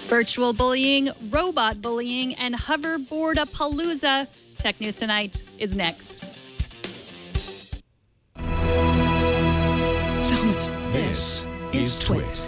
Virtual bullying, robot bullying, and hoverboard-a-palooza. Tech News Tonight is next. So much. This is Twit.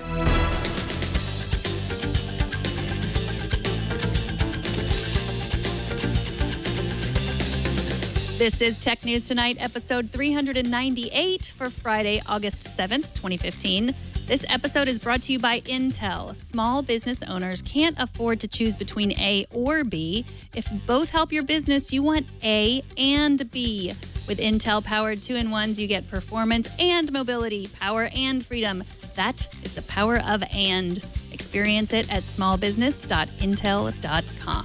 This is Tech News Tonight, episode 398 for Friday, August 7th, 2015. This episode is brought to you by Intel. Small business owners can't afford to choose between A or B. If both help your business, you want A and B. With Intel-powered 2-in-1s, you get performance and mobility, power and freedom. That is the power of and. Experience it at smallbusiness.intel.com.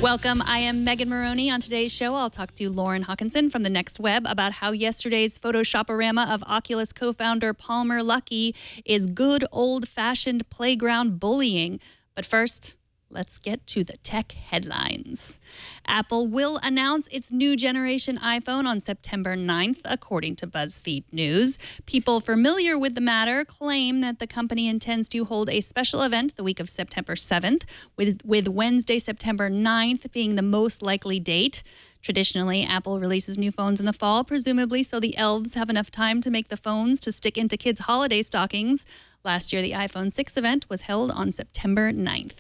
Welcome. I am Megan Maroney. On today's show, I'll talk to Lauren Hockenson from The Next Web about how yesterday's Photoshoporama of Oculus co-founder Palmer Luckey is good old-fashioned playground bullying. But first, let's get to the tech headlines. Apple will announce its new generation iPhone on September 9th, according to BuzzFeed News. People familiar with the matter claim that the company intends to hold a special event the week of September 7th, with Wednesday, September 9th being the most likely date. Traditionally, Apple releases new phones in the fall, presumably so the elves have enough time to make the phones to stick into kids' holiday stockings. Last year, the iPhone 6 event was held on September 9th.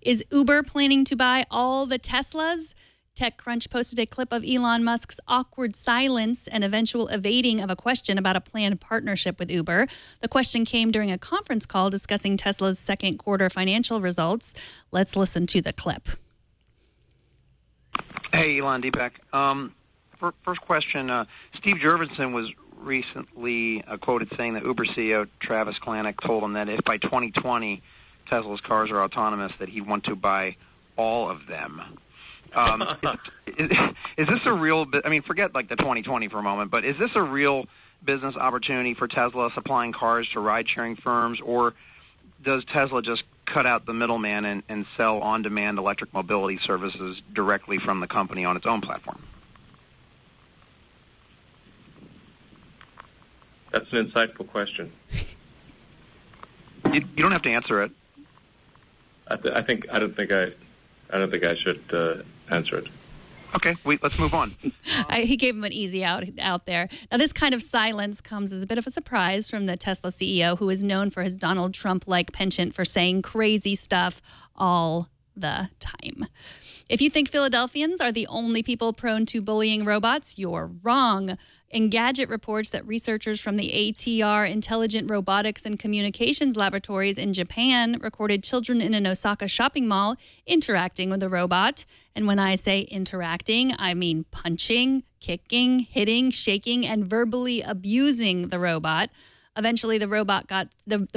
Is Uber planning to buy all the Teslas? TechCrunch posted a clip of Elon Musk's awkward silence and eventual evading of a question about a planned partnership with Uber. The question came during a conference call discussing Tesla's second quarter financial results. Let's listen to the clip. Hey, Elon, Deepak. First question. Steve Jurvetson was recently quoted saying that Uber CEO Travis Kalanick told him that if by 2020 Tesla's cars are autonomous, that he'd want to buy all of them. Is this a real, I mean, forget like the 2020 for a moment, but is this a real business opportunity for Tesla supplying cars to ride-sharing firms, or does Tesla just cut out the middleman and sell on-demand electric mobility services directly from the company on its own platform? That's an insightful question. You don't have to answer it. I don't think I should answer it. Okay, let's move on. He gave him an easy out there. Now, this kind of silence comes as a bit of a surprise from the Tesla CEO, who is known for his Donald Trump-like penchant for saying crazy stuff all the time. If you think Philadelphians are the only people prone to bullying robots, you're wrong. Engadget reports that researchers from the ATR Intelligent Robotics and Communications Laboratories in Japan recorded children in an Osaka shopping mall interacting with a robot. And when I say interacting, I mean punching, kicking, hitting, shaking, and verbally abusing the robot. Eventually, the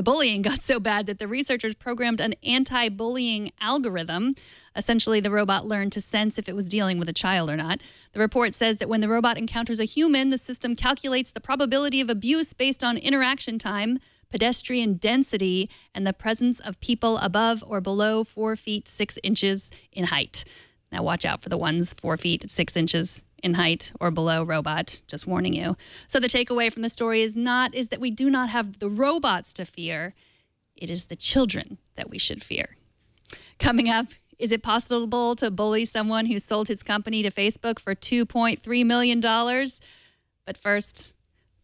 bullying got so bad that the researchers programmed an anti-bullying algorithm. Essentially, the robot learned to sense if it was dealing with a child or not. The report says that when the robot encounters a human, the system calculates the probability of abuse based on interaction time, pedestrian density, and the presence of people above or below 4 feet 6 inches in height. Now, watch out for the ones 4 feet 6 inches in height or below robot, just warning you. So the takeaway from the story is that we do not have the robots to fear. It is the children that we should fear. Coming up, is it possible to bully someone who sold his company to Facebook for $2.3 million? But first,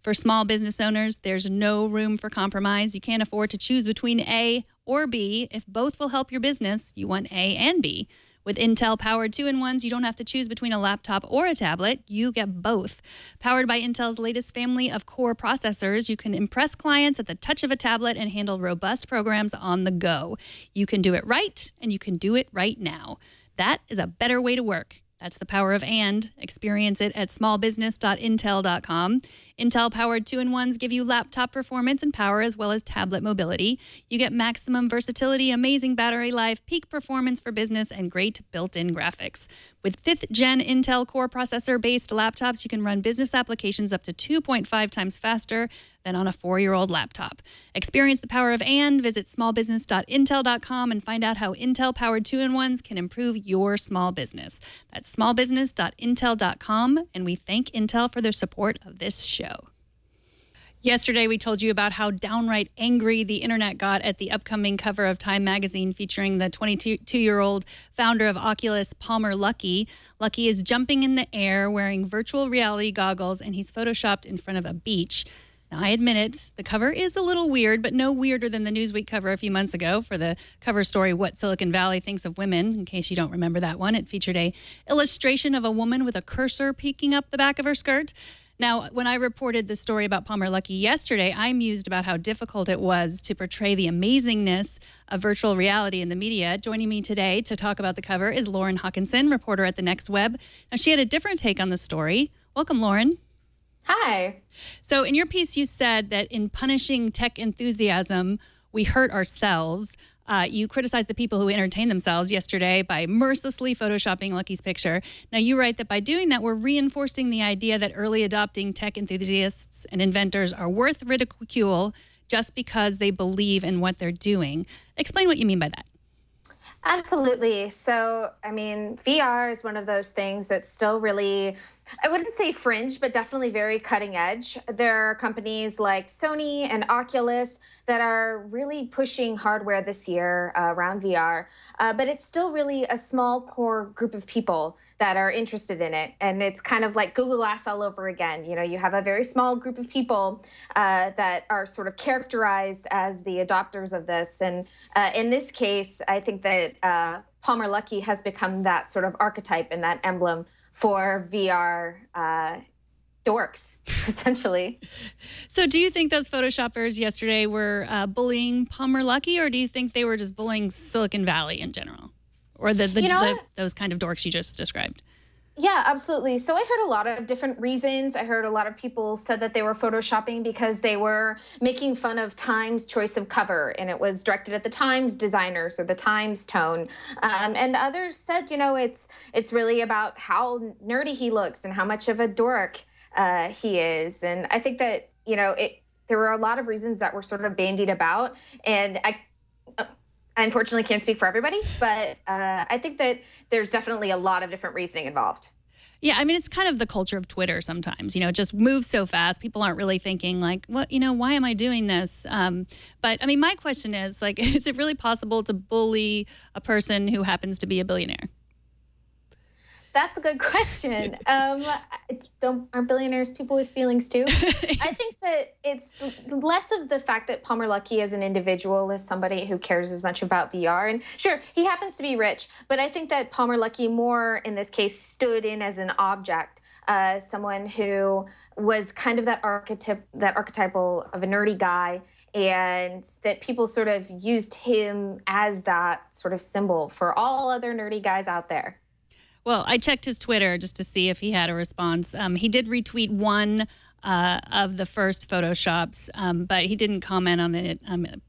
for small business owners, there's no room for compromise. You can't afford to choose between A or B. If both will help your business, you want A and B. With Intel-powered 2-in-1s, you don't have to choose between a laptop or a tablet. You get both. Powered by Intel's latest family of core processors, you can impress clients at the touch of a tablet and handle robust programs on the go. You can do it right, and you can do it right now. That is a better way to work. That's the power of and. Experience it at smallbusiness.intel.com. Intel-powered 2-in-1s give you laptop performance and power as well as tablet mobility. You get maximum versatility, amazing battery life, peak performance for business, and great built-in graphics. With 5th-gen Intel Core processor-based laptops, you can run business applications up to 2.5 times faster than on a 4-year-old laptop. Experience the power of and. Visit smallbusiness.intel.com and find out how Intel-powered 2-in-1s can improve your small business. That's smallbusiness.intel.com, and we thank Intel for their support of this show. Yesterday, we told you about how downright angry the internet got at the upcoming cover of Time magazine featuring the 22-year-old founder of Oculus, Palmer Luckey. Luckey is jumping in the air wearing virtual reality goggles, and he's photoshopped in front of a beach. Now, I admit it, the cover is a little weird, but no weirder than the Newsweek cover a few months ago for the cover story, What Silicon Valley Thinks of Women. In case you don't remember that one, it featured a illustration of a woman with a cursor peeking up the back of her skirt. Now, when I reported the story about Palmer Luckey yesterday, I mused about how difficult it was to portray the amazingness of virtual reality in the media. Joining me today to talk about the cover is Lauren Hockenson, reporter at The Next Web. Now, she had a different take on the story. Welcome, Lauren. Hi. So in your piece, you said that in punishing tech enthusiasm, we hurt ourselves. You criticized the people who entertained themselves yesterday by mercilessly photoshopping Luckey's picture. Now, you write that by doing that, we're reinforcing the idea that early adopting tech enthusiasts and inventors are worth ridicule just because they believe in what they're doing. Explain what you mean by that. Absolutely. So, I mean, VR is one of those things that's still really, I wouldn't say fringe, but definitely very cutting edge. There are companies like Sony and Oculus that are really pushing hardware this year around VR, but it's still really a small core group of people that are interested in it. And it's kind of like Google Glass all over again. You know, you have a very small group of people that are sort of characterized as the adopters of this. And in this case, I think that Palmer Luckey has become that sort of archetype and that emblem for VR dorks, essentially. So do you think those photoshoppers yesterday were bullying Palmer Luckey, or do you think they were just bullying Silicon Valley in general? Or those kind of dorks you just described? Yeah, absolutely. So I heard a lot of different reasons. I heard a lot of people said that they were photoshopping because they were making fun of Time's choice of cover, and it was directed at the Times designers or the Times tone. And others said, you know, it's really about how nerdy he looks and how much of a dork he is. And I think that, you know, there were a lot of reasons that were sort of bandied about, and I unfortunately can't speak for everybody, but I think that there's definitely a lot of different reasoning involved. Yeah, I mean, it's kind of the culture of Twitter sometimes. You know, it just moves so fast. People aren't really thinking like, what, you know, why am I doing this? But I mean, my question is like, is it really possible to bully a person who happens to be a billionaire? That's a good question. Aren't billionaires people with feelings too? I think that it's less of the fact that Palmer Luckey as an individual is somebody who cares as much about VR. And sure, he happens to be rich, but I think that Palmer Luckey more in this case stood in as an object, someone who was kind of that archetypal of a nerdy guy, and that people sort of used him as that sort of symbol for all other nerdy guys out there. Well, I checked his Twitter just to see if he had a response. He did retweet one of the first Photoshops, but he didn't comment on it.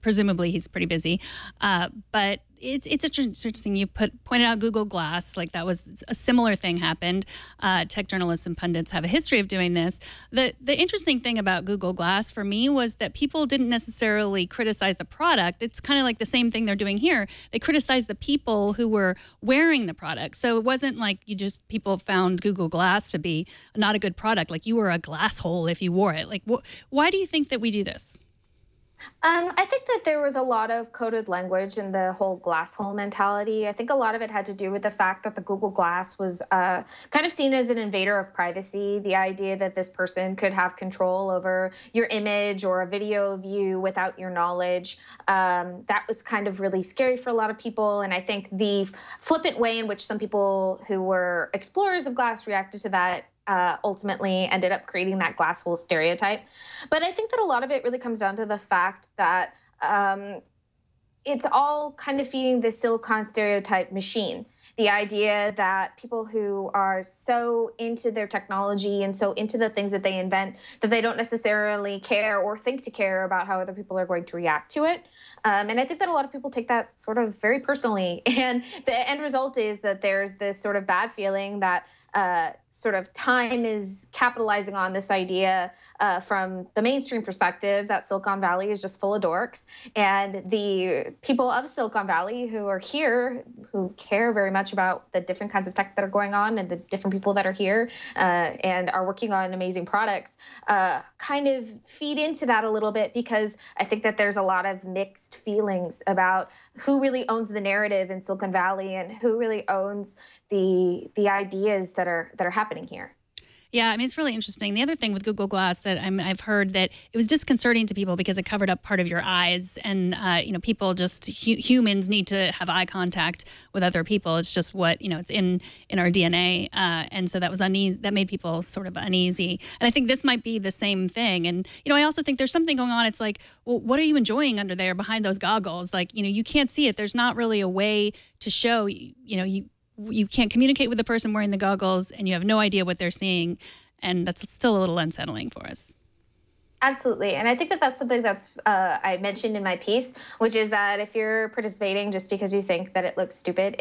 Presumably, he's pretty busy. But it's interesting. You pointed out Google Glass, like that was a similar thing happened. Tech journalists and pundits have a history of doing this. The interesting thing about Google Glass for me was that people didn't necessarily criticize the product. It's kind of like the same thing they're doing here. They criticized the people who were wearing the product. So it wasn't like people found Google Glass to be not a good product. Like you were a glass hole if you wore it. Like why do you think that we do this? I think that there was a lot of coded language in the whole glass hole mentality. I think a lot of it had to do with the fact that the Google Glass was kind of seen as an invader of privacy. The idea that this person could have control over your image or a video of you without your knowledge, that was kind of really scary for a lot of people. And I think the flippant way in which some people who were explorers of glass reacted to that ultimately ended up creating that glass hole stereotype. But I think that a lot of it really comes down to the fact that it's all kind of feeding the silicon stereotype machine. The idea that people who are so into their technology and so into the things that they invent that they don't necessarily care or think to care about how other people are going to react to it. And I think that a lot of people take that sort of very personally. And the end result is that there's this sort of bad feeling that sort of time is capitalizing on this idea from the mainstream perspective that Silicon Valley is just full of dorks. And the people of Silicon Valley who are here, who care very much about the different kinds of tech that are going on and the different people that are here and are working on amazing products, kind of feed into that a little bit, because I think that there's a lot of mixed feelings about who really owns the narrative in Silicon Valley and who really owns the ideas that are happening here. Yeah, I mean, it's really interesting. The other thing with Google Glass that I've heard that it was disconcerting to people because it covered up part of your eyes, and people just humans need to have eye contact with other people. It's just what it's in our DNA, and so that was uneasy. That made people sort of uneasy. And I think this might be the same thing. And I also think there's something going on. It's like, well, what are you enjoying under there behind those goggles? Like, you can't see it. There's not really a way to show. You can't communicate with the person wearing the goggles, and you have no idea what they're seeing, and that's still a little unsettling for us. Absolutely. And I think that that's something that's I mentioned in my piece, which is that if you're participating just because you think that it looks stupid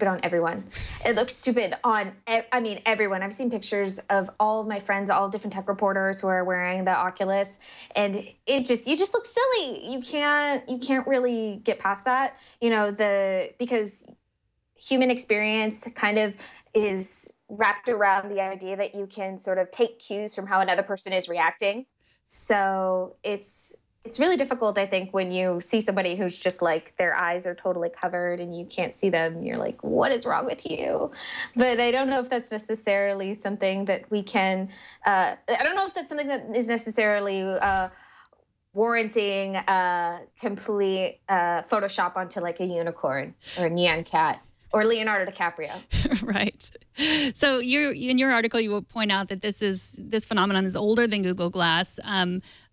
on everyone. It looks stupid on, everyone. I've seen pictures of all of my friends, all different tech reporters who are wearing the Oculus, and you just look silly. You can't really get past that, because human experience kind of is wrapped around the idea that you can sort of take cues from how another person is reacting. So it's really difficult, I think, when you see somebody who's just like their eyes are totally covered and you can't see them. You're like, what is wrong with you? But I don't know if that's necessarily something that we can, I don't know if that's something that is necessarily warranting complete Photoshop onto like a unicorn or a neon cat. Or Leonardo DiCaprio. Right. So in your article, you will point out that this phenomenon is older than Google Glass.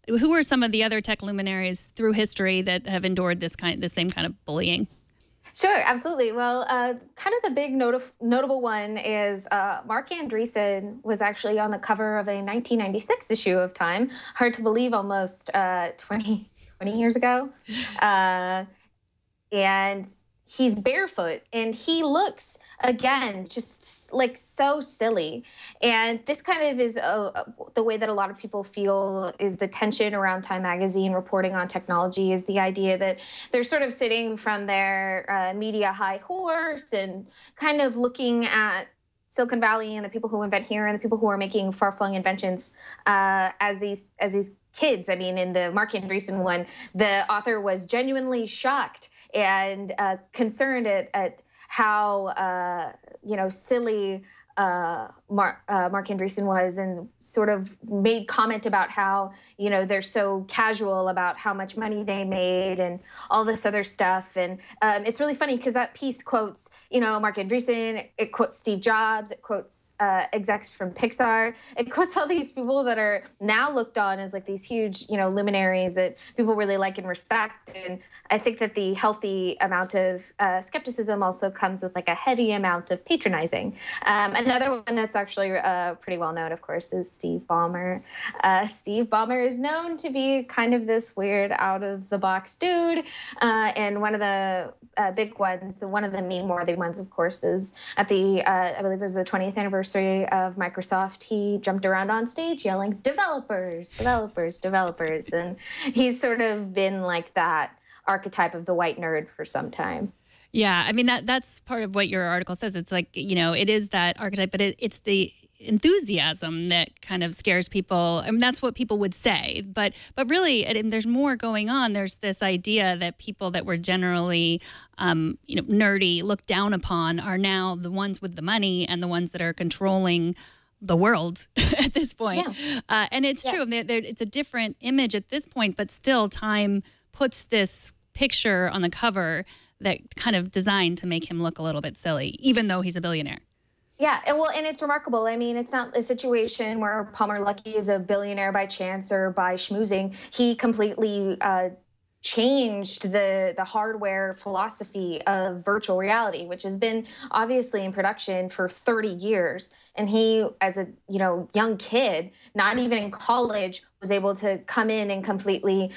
Who are some of the other tech luminaries through history that have endured this same kind of bullying? Sure, absolutely. Well, kind of the big notable one is Mark Andreessen was actually on the cover of a 1996 issue of Time. Hard to believe, almost 20 years ago. And he's barefoot, and he looks, again, just like so silly. And this kind of is the way that a lot of people feel is the tension around Time Magazine reporting on technology, is the idea that they're sort of sitting from their media high horse and kind of looking at Silicon Valley and the people who invent here and the people who are making far-flung inventions as these kids. I mean, in the Mark Andreessen one, the author was genuinely shocked and concerned at how silly Mark Andreessen was, and sort of made comment about how they're so casual about how much money they made and all this other stuff. And it's really funny because that piece quotes Mark Andreessen, it quotes Steve Jobs, it quotes execs from Pixar, it quotes all these people that are now looked on as like these huge luminaries that people really like and respect. And I think that the healthy amount of skepticism also comes with like a heavy amount of patronizing. Another one that's actually pretty well known, of course, is Steve Ballmer. Steve Ballmer is known to be kind of this weird, out-of-the-box dude. And one of the big ones, one of the meme-worthy ones, of course, is at the, I believe it was the 20th anniversary of Microsoft. He jumped around on stage yelling, "Developers, developers, developers." And he's sort of been like that archetype of the white nerd for some time. Yeah, I mean, that's part of what your article says. It's like, it is that archetype, but it's the enthusiasm that kind of scares people. I mean, that's what people would say. But really, there's more going on. There's this idea that people that were generally, nerdy, looked down upon, are now the ones with the money and the ones that are controlling the world at this point. Yeah. And it's true. It's a different image at this point, but still Time puts this picture on the cover that kind of designed to make him look a little bit silly, even though he's a billionaire. Yeah, and it's remarkable. I mean, it's not a situation where Palmer Luckey is a billionaire by chance or by schmoozing. He completely changed the hardware philosophy of virtual reality, which has been obviously in production for 30 years. And he, as a young kid, not even in college, was able to come in and completely,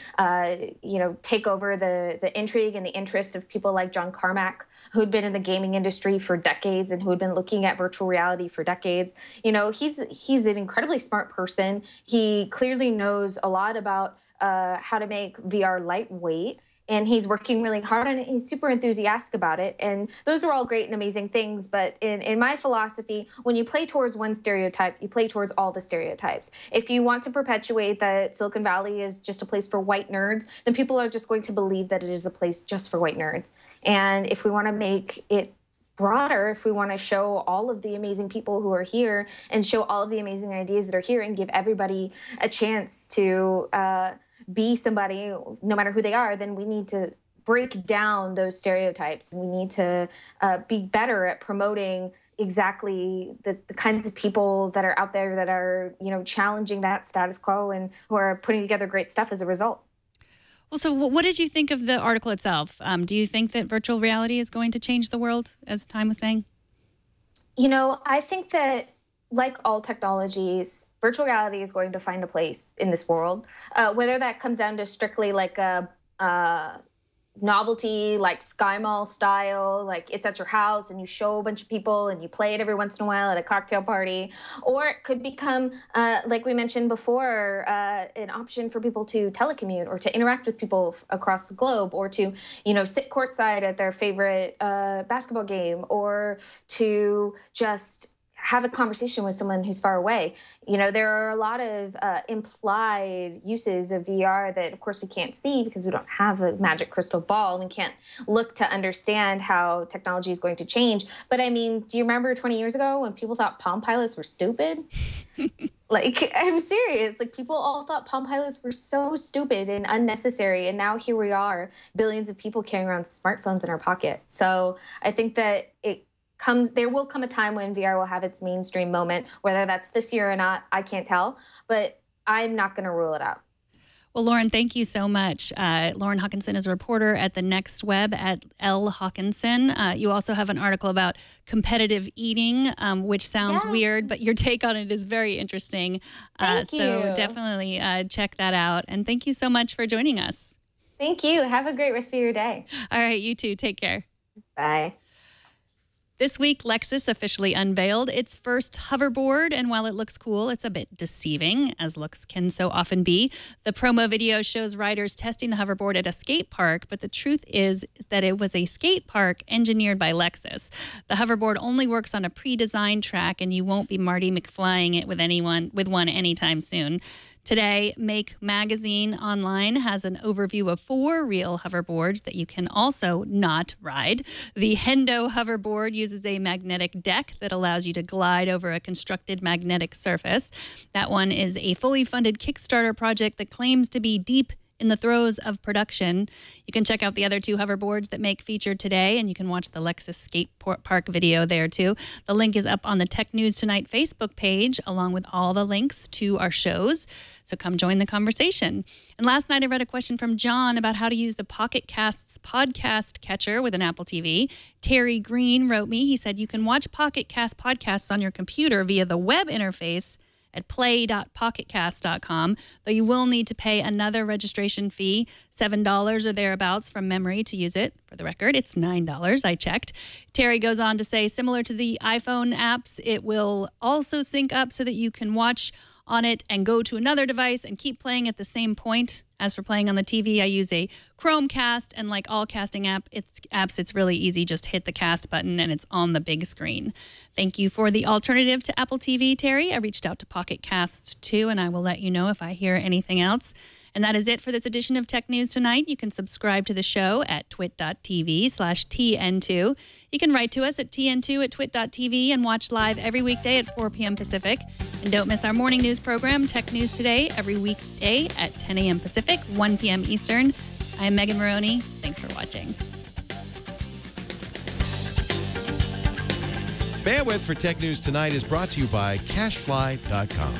take over the intrigue and the interest of people like John Carmack, who'd been in the gaming industry for decades and who had been looking at virtual reality for decades. He's an incredibly smart person. He clearly knows a lot about how to make VR lightweight. And he's working really hard on it. He's super enthusiastic about it. And those are all great and amazing things. But in my philosophy, when you play towards one stereotype, you play towards all the stereotypes. If you want to perpetuate that Silicon Valley is just a place for white nerds, then people are just going to believe that it is a place just for white nerds. And if we want to make it broader, if we want to show all of the amazing people who are here and show all of the amazing ideas that are here and give everybody a chance to be somebody, no matter who they are, then we need to break down those stereotypes. We need to be better at promoting exactly the kinds of people that are out there that are, challenging that status quo and who are putting together great stuff as a result. Well, so what did you think of the article itself? Do you think that virtual reality is going to change the world, as Time was saying? I think that, like all technologies, virtual reality is going to find a place in this world, whether that comes down to strictly like a novelty, like Sky Mall style, like it's at your house and you show a bunch of people and you play it every once in a while at a cocktail party, or it could become, like we mentioned before, an option for people to telecommute or to interact with people across the globe, or to, sit courtside at their favorite basketball game, or to just have a conversation with someone who's far away. There are a lot of implied uses of VR that, of course, we can't see because we don't have a magic crystal ball. We can't look to understand how technology is going to change. But I mean, do you remember 20 years ago when people thought Palm Pilots were stupid? I'm serious. People all thought Palm Pilots were so stupid and unnecessary. And now here we are, billions of people carrying around smartphones in our pocket. So I think that there will come a time when VR will have its mainstream moment. Whether that's this year or not, I can't tell, but I'm not going to rule it out. Well, Lauren, thank you so much. Lauren Hockenson is a reporter at the Next Web at L. Hockenson. You also have an article about competitive eating, which sounds weird, but your take on it is very interesting. Thank you. So definitely check that out. And thank you so much for joining us. Thank you. Have a great rest of your day. All right, you too. Take care. Bye. This week, Lexus officially unveiled its first hoverboard, and while it looks cool, it's a bit deceiving, as looks can so often be. The promo video shows riders testing the hoverboard at a skate park, but the truth is that it was a skate park engineered by Lexus. The hoverboard only works on a pre-designed track, and you won't be Marty McFlying it with one anytime soon. Today, Make Magazine online has an overview of 4 real hoverboards that you can also not ride. The Hendo hoverboard uses a magnetic deck that allows you to glide over a constructed magnetic surface. That one is a fully funded Kickstarter project that claims to be deep in the throes of production. You can check out the other 2 hoverboards that Make featured today, and you can watch the Lexus skate park video there too. The link is up on the Tech News Tonight Facebook page, along with all the links to our shows. So come join the conversation. And last night I read a question from John about how to use the Pocket Casts podcast catcher with an Apple TV. Terry Green wrote me. He said you can watch Pocket Cast podcasts on your computer via the web interface at play.pocketcast.com, though you will need to pay another registration fee, $7 or thereabouts from memory to use it. For the record, it's $9, I checked. Terry goes on to say, similar to the iPhone apps, it will also sync up so that you can watch on it and go to another device and keep playing at the same point. As for playing on the TV, I use a Chromecast, and like all casting apps, it's really easy. Just hit the cast button and it's on the big screen. Thank you for the alternative to Apple TV, Terry. I reached out to Pocket Cast too, and I will let you know if I hear anything else. And that is it for this edition of Tech News Tonight. You can subscribe to the show at twit.tv/TN2. You can write to us at tn2@twit.tv and watch live every weekday at 4 p.m. Pacific. And don't miss our morning news program, Tech News Today, every weekday at 10 a.m. Pacific, 1 p.m. Eastern. I am Megan Maroney. Thanks for watching. Bandwidth for Tech News Tonight is brought to you by CashFly.com.